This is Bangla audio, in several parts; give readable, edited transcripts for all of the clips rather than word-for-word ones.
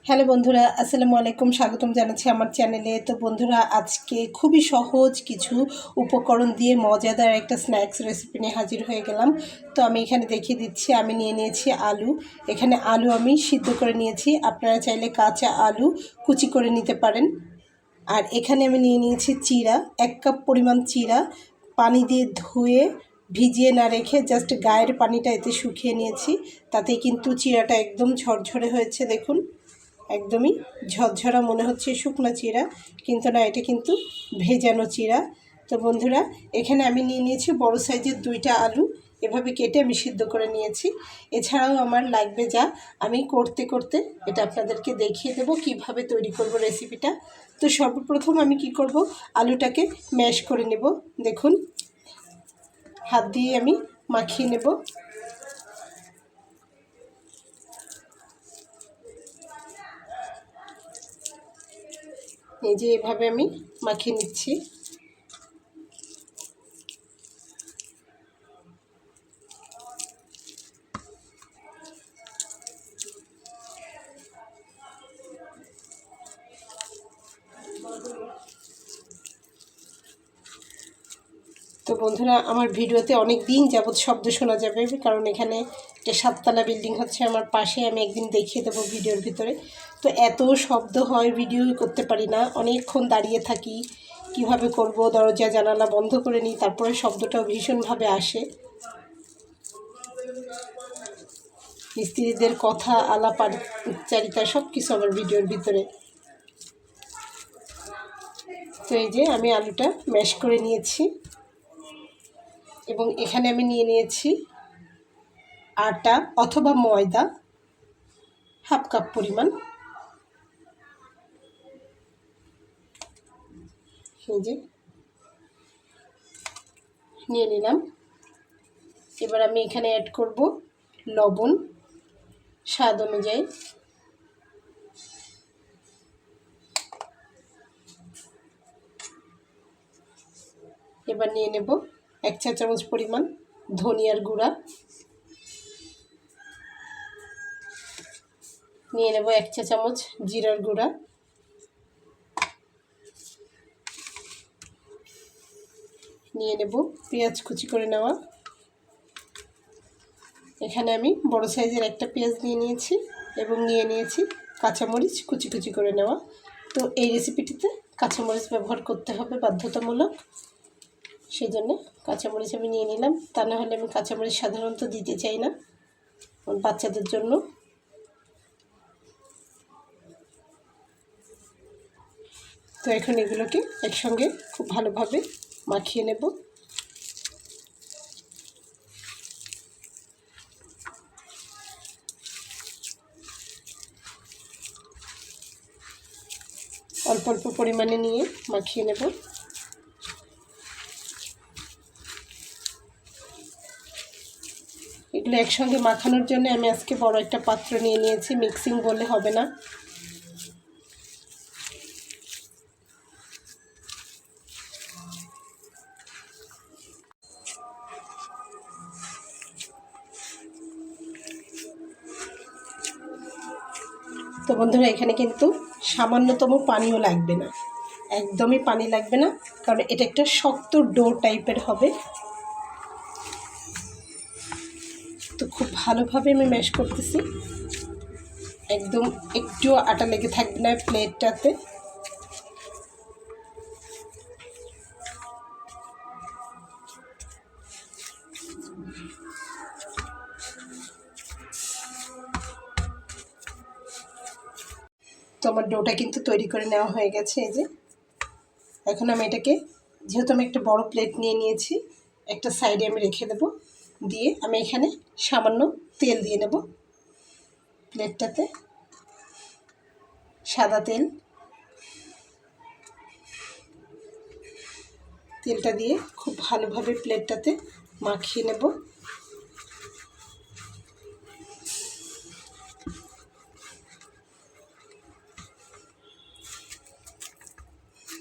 হ্যালো বন্ধুরা, আসসালামু আলাইকুম। স্বাগতম জানাচ্ছি আমার চ্যানেলে। তো বন্ধুরা, আজকে খুবই সহজ কিছু উপকরণ দিয়ে মজাদার একটা স্ন্যাক্স রেসিপি নিয়ে হাজির হয়ে গেলাম। তো আমি এখানে দেখিয়ে দিচ্ছি। আমি নিয়ে নিয়েছি আলু। এখানে আলু আমি সিদ্ধ করে নিয়েছি, আপনারা চাইলে কাঁচা আলু কুচি করে নিতে পারেন। আর এখানে আমি নিয়ে নিয়েছি চিড়া, 1 কাপ পরিমাণ চিড়া পানি দিয়ে ধুয়ে ভিজিয়ে না রেখে জাস্ট গায়ের পানিটা এতে শুকিয়ে নিয়েছি। তাতে কিন্তু চিড়াটা একদম ঝরঝরে হয়েছে, দেখুন একদমই ঝরঝরা মনে হচ্ছে শুকনো চিড়া, কিন্তু না, এটা কিন্তু ভেজানো চিড়া। তো বন্ধুরা, এখানে আমি নিয়ে নিয়েছি বড় সাইজের 2টা আলু, এভাবে কেটে আমি সিদ্ধ করে নিয়েছি। এছাড়াও আমার লাগবে যা, আমি করতে করতে এটা আপনাদেরকে দেখিয়ে দেবো কিভাবে তৈরি করব রেসিপিটা। তো সর্বপ্রথম আমি কি করব, আলুটাকে ম্যাশ করে নেব। দেখুন, হাত দিয়ে আমি মাখিয়ে নেব। এই যে এভাবে আমি মাখিয়ে নিচ্ছি। তো বন্ধুরা, আমার ভিডিওতে অনেক দিন যাবৎ শব্দ শোনা যাবে, কারণ এখানে একটা 7তলা বিল্ডিং হচ্ছে আমার পাশে। আমি একদিন দেখিয়ে দেবো ভিডিওর ভিতরে। তো এত শব্দ হয়, ভিডিওই করতে পারি না, অনেকক্ষণ দাঁড়িয়ে থাকি। কিভাবে করব, দরজা জানালা বন্ধ করে নিই, তারপরে শব্দটাও ভীষণভাবে আসে। স্ত্রীদের কথা আলাপ আচারিতা সব কিছু আমার ভিডিওর ভিতরে। তো এই যে আমি আলুটা ম্যাশ করে নিয়েছি, এবং এখানে আমি নিয়ে নিয়েছি আটা অথবা ময়দা 1/2 কাপ পরিমাণ। এই যে নিয়ে নিলাম। এবার আমি এখানে অ্যাড করব লবণ স্বাদ অনুযায়ী। এবার নিয়ে নেব 1 চা চামচ পরিমাণ ধনিয়ার গুঁড়া, নিয়ে নেব 1 চা চামচ জিরার গুঁড়া, নিয়ে নেব পেঁয়াজ কুচি করে নেওয়া। এখানে আমি বড় সাইজের একটা পেঁয়াজ নিয়ে নিয়েছি, এবং নিয়ে নিয়েছি কাঁচামরিচ কুচি কুচি করে নেওয়া। তো এই রেসিপিটিতে কাঁচামরিচ ব্যবহার করতে হবে বাধ্যতামূলক, সেই জন্য কাঁচামরিচ আমি নিয়ে নিলাম। তা না হলে আমি কাঁচামরিচ সাধারণত দিতে চাই না বাচ্চাদের জন্য। তো এখন এগুলোকে একসঙ্গে খুব ভালোভাবে মাখিয়ে নেব। অল্প অল্প পরিমাণে নিয়ে মাখিয়ে নেব। এগুলো একসঙ্গে মাখানোর জন্য আমি আজকে বড় একটা পাত্র নিয়ে নিয়েছি, মিক্সিং বললে হবে না। তো বন্ধুরা, এখানে কিন্তু সামান্যতম পানিও লাগবে না, একদমই পানি লাগবে না, কারণ এটা একটা শক্ত ডো টাইপের হবে। তো খুব ভালোভাবে আমি ম্যাশ করতেছি, একদম একটু আটা লেগে থাকবে না প্লেটটাতে। তো আমার ডোটা কিন্তু তৈরি করে নেওয়া হয়ে গেছে। এই যে এখন আমি এটাকে, যেহেতু আমি একটা বড় প্লেট নিয়ে নিয়েছি, একটা সাইডে আমি রেখে দেব। দিয়ে আমি এখানে সামান্য তেল দিয়ে নেব প্লেটটাতে, সাদা তেল। তেলটা দিয়ে খুব ভালোভাবে প্লেটটাতে মাখিয়ে নেব।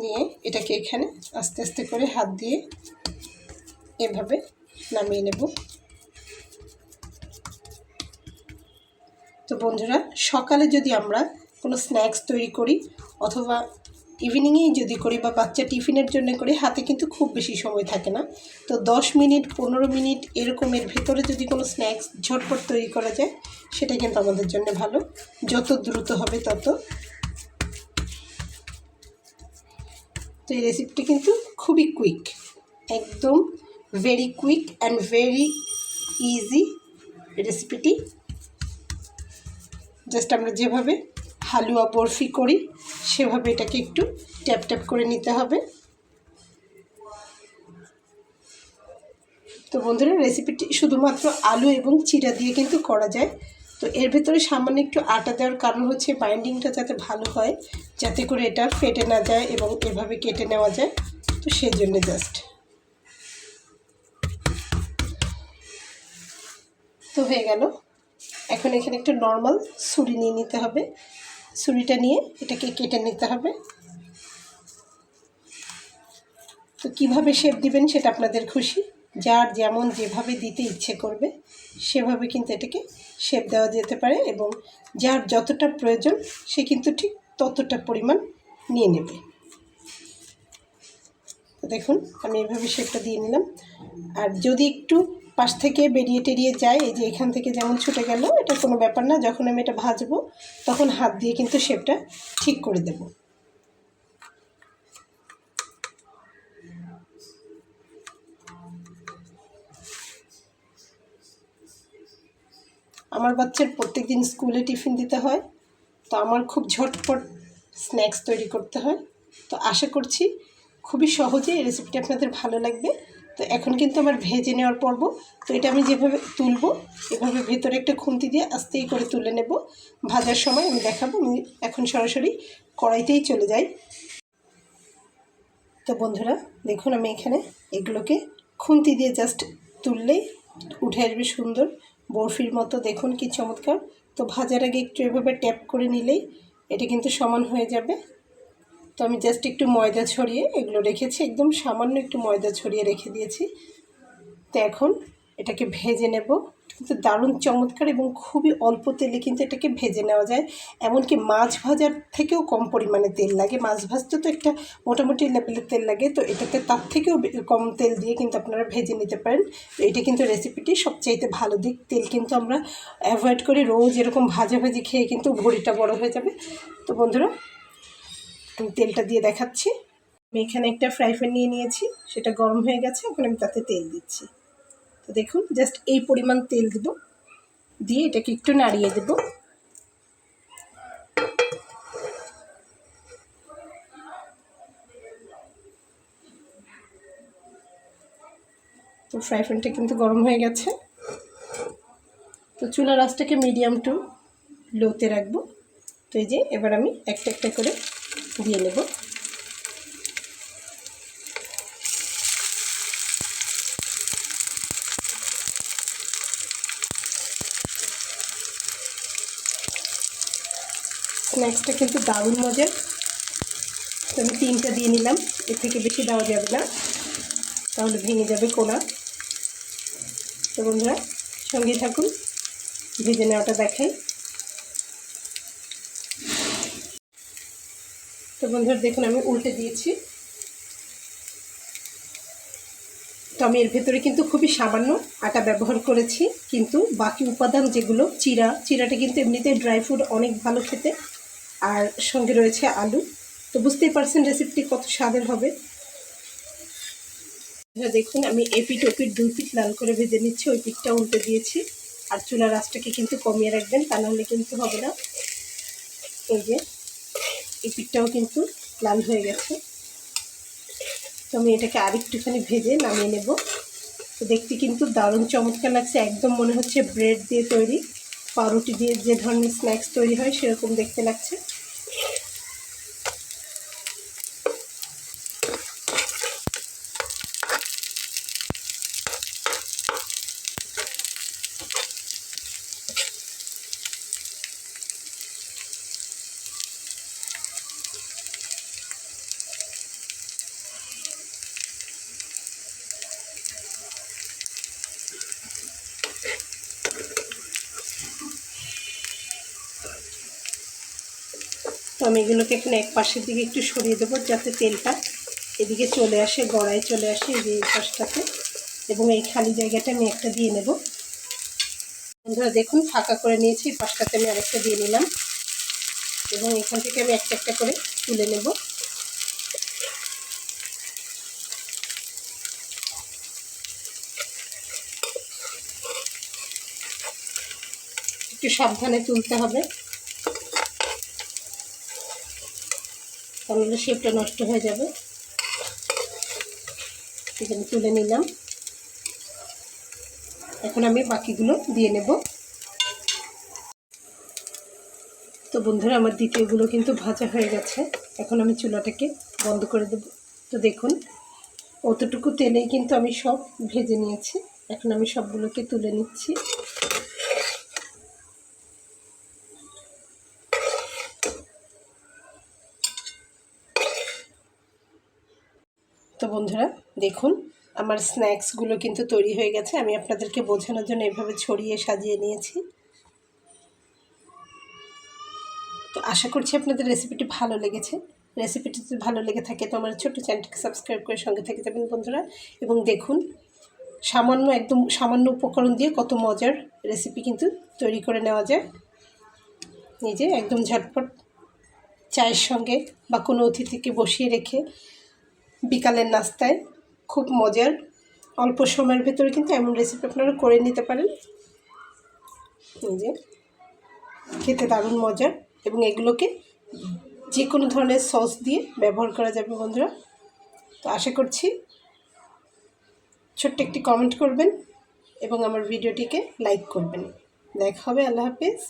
নিয়ে এটাকে এখানে আস্তে আস্তে করে হাত দিয়ে এভাবে নামিয়ে নেব। তো বন্ধুরা, সকালে যদি আমরা কোনো স্ন্যাক্স তৈরি করি অথবা ইভিনিংয়েই যদি করি বা বাচ্চা টিফিনের জন্য করি, হাতে কিন্তু খুব বেশি সময় থাকে না। তো 10 মিনিট 15 মিনিট এরকমের ভেতরে যদি কোনো স্ন্যাক্স ঝটপট তৈরি করা যায়, সেটা কিন্তু আমাদের জন্য ভালো। যত দ্রুত হবে তত। তো এই রেসিপিটি কিন্তু খুবই কুইক, একদম very quick and very easy রেসিপিটি। জাস্ট আমরা যেভাবে হালুয়া বরফি করি সেভাবে এটাকে একটু ট্যাপ ট্যাপ করে নিতে হবে। তো বন্ধুরা, রেসিপিটি শুধুমাত্র আলু এবং চিড়া দিয়ে কিন্তু করা যায়। তো এর ভেতরে সামান্য একটু আটা দেওয়ার কারণ হচ্ছে বাইন্ডিংটা যাতে ভালো হয়, যাতে করে এটা ফেটে না যায় এবং এভাবে কেটে নেওয়া যায়। তো সেই জন্য জাস্ট তো হয়ে গেল। এখন এখানে একটা নর্মাল ছুরি নিয়ে নিতে হবে। ছুরিটা নিয়ে এটাকে কেটে নিতে হবে। তো কীভাবে শেপ দিবেন সেটা আপনাদের খুশি, যার যেমন যেভাবে দিতে ইচ্ছে করবে সেভাবে কিন্তু এটাকে শেপ দেওয়া যেতে পারে, এবং যার যতটা প্রয়োজন সে কিন্তু ঠিক ততটা পরিমাণ নিয়ে নেবে। তো দেখুন আমি এভাবে শেপটা দিয়ে নিলাম। আর যদি একটু পাশ থেকে বেরিয়ে টেরিয়ে যায়, এই যে এখান থেকে যেমন ছুটে গেল, এটা কোনো ব্যাপার না। যখন আমি এটা ভাজবো তখন হাত দিয়ে কিন্তু শেপটা ঠিক করে দেব। আমার বাচ্চার প্রত্যেক দিন স্কুলে টিফিন দিতে হয়, তো আমার খুব ঝটপট স্ন্যাক্স তৈরি করতে হয়। তো আশা করছি খুবই সহজে এই রেসিপিটা আপনাদের ভালো লাগবে। তো এখন কিন্তু আমার ভেজে নেওয়ার পর্ব। তো এটা আমি যেভাবে তুলব, এভাবে ভেতরে একটা খুন্তি দিয়ে আস্তেই করে তুলে নেব। ভাজার সময় আমি দেখাবো। আমি এখন সরাসরি কড়াইতেই চলে যাই। তো বন্ধুরা দেখুন, আমি এখানে এগুলোকে খুন্তি দিয়ে জাস্ট তুললেই উঠে আসবে সুন্দর বরফির মতো। দেখুন কি চমৎকার। তো ভাজার আগে একটু এভাবে ট্যাপ করে নিলেই এটা কিন্তু সমান হয়ে যাবে। তো আমি জাস্ট একটু ময়দা ছড়িয়ে এগুলো রেখেছি, একদম সামান্য একটু ময়দা ছড়িয়ে রেখে দিয়েছি। তো এখন এটাকে ভেজে নেব। কিন্তু দারুণ চমৎকার এবং খুবই অল্প তেলে কিন্তু এটাকে ভেজে নেওয়া যায়। এমনকি মাছ ভাজার থেকেও কম পরিমাণে তেল লাগে। মাছ ভাজতে তো একটা মোটামুটি লেভেলের তেল লাগে, তো এটাতে তার থেকেও কম তেল দিয়ে কিন্তু আপনারা ভেজে নিতে পারেন। তো এটা কিন্তু রেসিপিটি সবচাইতে ভালো দিক। তেল কিন্তু আমরা অ্যাভয়েড করি, রোজ এরকম ভাজাভাজি খেয়ে কিন্তু ভুঁড়িটা বড় হয়ে যাবে। তো বন্ধুরা আমি তেলটা দিয়ে দেখাচ্ছি। আমি এখানে একটা ফ্রাই প্যান নিয়ে নিয়েছি, সেটা গরম হয়ে গেছে। এখন আমি তাতে তেল দিচ্ছি। তো দেখুন জাস্ট এই পরিমাণ তেল দেব, দিয়ে এটাকে একটু নাড়িয়ে দেব। তো ফ্রাই প্যানটা কিন্তু গরম হয়ে গেছে। তো চুলার আঁচটাকে মিডিয়াম টু লোতে রাখবো। তো এই যে এবার আমি একটা একটা করে দিয়ে নেব। স্ন্যাক্সটা কিন্তু দারুণ মজার। তো আমি 3টা দিয়ে নিলাম, এর থেকে বেশি দেওয়া যাবে না, তাহলে ভেঙে যাবে কোনা। তো বন্ধুরা সঙ্গে থাকুন, ভেজে নেওয়াটা দেখাই। তো বন্ধুরা দেখুন আমি উল্টে দিয়েছি। তো আমি এর ভেতরে কিন্তু খুবই সামান্য আটা ব্যবহার করেছি, কিন্তু বাকি উপাদান যেগুলো চিড়াটা কিন্তু এমনিতেই ড্রাই ফ্রুট অনেক ভালো খেতে, আর সঙ্গে রয়েছে আলু। তো বুঝতেই পারছেন রেসিপিটি কত স্বাদের হবে। দেখুন আমি এপিট ওপিট 2 পিঠ লাল করে ভেজে নিচ্ছি, ওই পিঠটা উল্টে দিয়েছি। আর চুলার আঁচটাকে কিন্তু কমিয়ে রাখবেন, তা নাহলে কিন্তু হবে না। এই যে এই পিঠটাও কিন্তু লাল হয়ে গেছে। তো আমি এটাকে আরেকটুখানি ভেজে নামিয়ে নেব। তো দেখতে কিন্তু দারুণ চমৎকার লাগছে, একদম মনে হচ্ছে ব্রেড দিয়ে তৈরি, পাউরুটি দিয়ে যে ধরনের স্ন্যাক্স তৈরি হয় সেরকম দেখতে লাগছে। তো আমি এগুলোকে এখন এক পাশের দিকে একটু সরিয়ে দেবো যাতে তেলটা এদিকে চলে আসে, গড়ায় চলে আসে এই পাশটাতে। এবং এই খালি জায়গাটা আমি একটা দিয়ে নেব। বন্ধুরা দেখুন ফাঁকা করে নিয়েছি, এই পাশটাতে আমি আরেকটা দিয়ে নিলাম এবং এখান থেকে আমি একটা একটা করে তুলে নেব। একটু সাবধানে তুলতে হবে, তাহলে শেপটা নষ্ট হয়ে যাবে। এখানে তুলে নিলাম, এখন আমি বাকিগুলো দিয়ে নেব। তো বন্ধুরা আমার দ্বিতীয়গুলো কিন্তু ভাজা হয়ে গেছে, এখন আমি চুলাটাকে বন্ধ করে দেব। তো দেখুন অতটুকু তেলেই কিন্তু আমি সব ভেজে নিয়েছি, এখন আমি সবগুলোকে তুলে নিচ্ছি। তো বন্ধুরা দেখুন আমার স্ন্যাক্সগুলো কিন্তু তৈরি হয়ে গেছে। আমি আপনাদেরকে বোঝানোর জন্য এভাবে ছড়িয়ে সাজিয়ে নিয়েছি। তো আশা করছি আপনাদের রেসিপিটি ভালো লেগেছে। রেসিপিটি যদি ভালো লেগে থাকে তো আমার ছোট্ট চ্যানেলটিকে সাবস্ক্রাইব করে সঙ্গে থেকে যাবেন বন্ধুরা। এবং দেখুন একদম সামান্য উপকরণ দিয়ে কত মজার রেসিপি কিন্তু তৈরি করে নেওয়া যায়। এই যে একদম ঝটপট চায়ের সঙ্গে বা কোনো অতিথিকে বসিয়ে রেখে বিকালের নাস্তায় খুব মজার, অল্প সময়ের ভেতরে কিন্তু এমন রেসিপি আপনারা করে নিতে পারেন। এই যে খেতে দারুণ মজার, এবং এগুলোকে যে কোনো ধরনের সস দিয়ে ব্যবহার করা যাবে বন্ধুরা। তো আশা করছি ছোট্ট একটি কমেন্ট করবেন এবং আমার ভিডিওটিকে লাইক করবেন। দেখা হবে, আল্লাহ হাফেজ।